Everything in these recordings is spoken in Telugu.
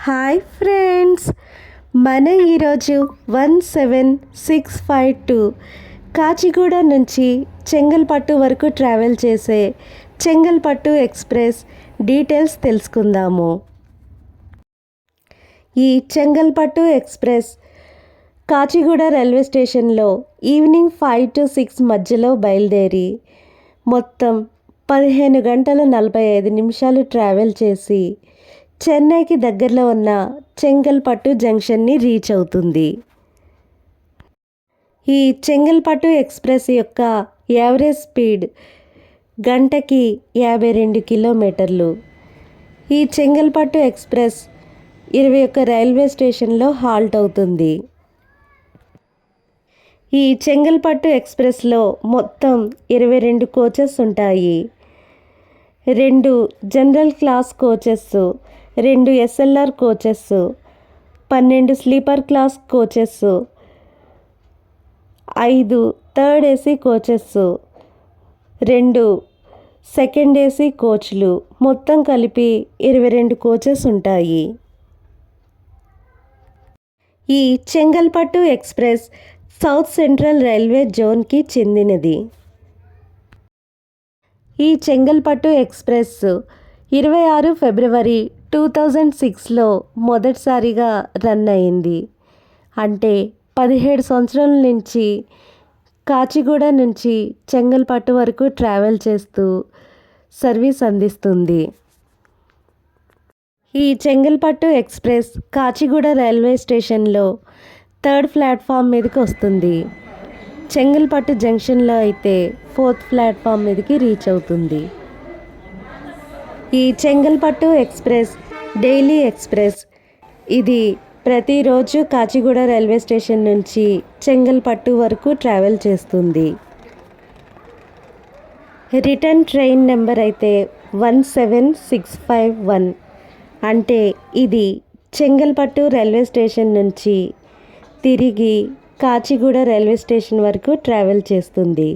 హాయ్ ఫ్రెండ్స్, మన ఈరోజు 17652 కాచిగూడ నుంచి చెంగల్పట్టు వరకు ట్రావెల్ చేసే చెంగల్పట్టు ఎక్స్ప్రెస్ డీటెయిల్స్ తెలుసుకుందాము. ఈ చెంగల్పట్టు ఎక్స్ప్రెస్ కాచిగూడ రైల్వే స్టేషన్లో ఈవినింగ్ 5 to 6 మధ్యలో బయలుదేరి మొత్తం 15 గంటల 45 నిమిషాలు ట్రావెల్ చేసి చెన్నైకి దగ్గరలో ఉన్న చెంగల్పట్టు జంక్షన్ని రీచ్ అవుతుంది. ఈ చెంగల్పట్టు ఎక్స్ప్రెస్ యొక్క యావరేజ్ స్పీడ్ గంటకి 52 కిలోమీటర్లు. ఈ చెంగల్పట్టు ఎక్స్ప్రెస్ 21 రైల్వే స్టేషన్లో హాల్ట్ అవుతుంది. ఈ చెంగల్పట్టు ఎక్స్ప్రెస్లో మొత్తం 22 కోచెస్ ఉంటాయి. 2 general class coaches, 2 SLR coaches, 12 sleeper class coaches, 5 third AC coaches, 2 second AC కోచ్లు, మొత్తం కలిపి 22 కోచెస్ ఉంటాయి. ఈ చెంగల్పట్టు ఎక్స్ప్రెస్ సౌత్ సెంట్రల్ రైల్వే జోన్కి చెందినది. ఈ చెంగల్పట్టు ఎక్స్ప్రెస్ 26 ఫిబ్రవరి 2006లో మొదటిసారిగా రన్ అయింది. అంటే 17 సంవత్సరాల నుంచి కాచిగూడ నుంచి చెంగల్పట్టు వరకు ట్రావెల్ చేస్తూ సర్వీస్ అందిస్తుంది. ఈ చెంగల్పట్టు ఎక్స్ప్రెస్ కాచిగూడ రైల్వే స్టేషన్లో 3rd ప్లాట్ఫామ్ మీదకి వస్తుంది. చెంగల్పట్టు జంక్షన్లో అయితే 4th ప్లాట్ఫామ్ మీదకి రీచ్ అవుతుంది. ఈ చెంగల్పట్టు ఎక్స్ప్రెస్ డైలీ ఎక్స్ప్రెస్. ఇది ప్రతిరోజు కాచిగూడ రైల్వే స్టేషన్ నుంచి చెంగల్పట్టు వరకు ట్రావెల్ చేస్తుంది. రిటర్న్ ట్రైన్ నెంబర్ అయితే 17651. అంటే ఇది చెంగల్పట్టు రైల్వే స్టేషన్ నుంచి తిరిగి కాచిగూడ రైల్వే స్టేషన్ వరకు ట్రావెల్ చేస్తుంది.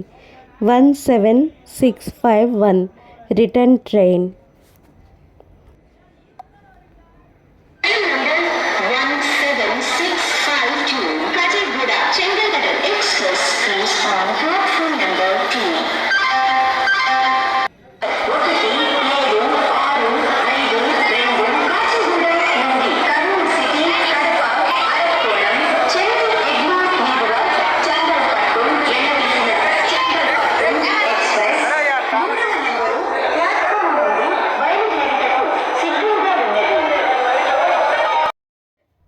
17651 రిటర్న్ ట్రైన్.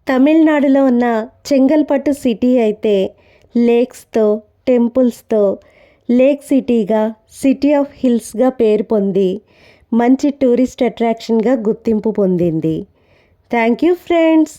తమిళనాడులో ఉన్న చెంగల్పట్టు సిటీ అయితే లేక్స్తో, టెంపుల్స్తో లేక్ సిటీగా, సిటీ ఆఫ్ హిల్స్గా పేరు పొంది మంచి టూరిస్ట్ అట్రాక్షన్గా గుర్తింపు పొందింది. Thank you friends.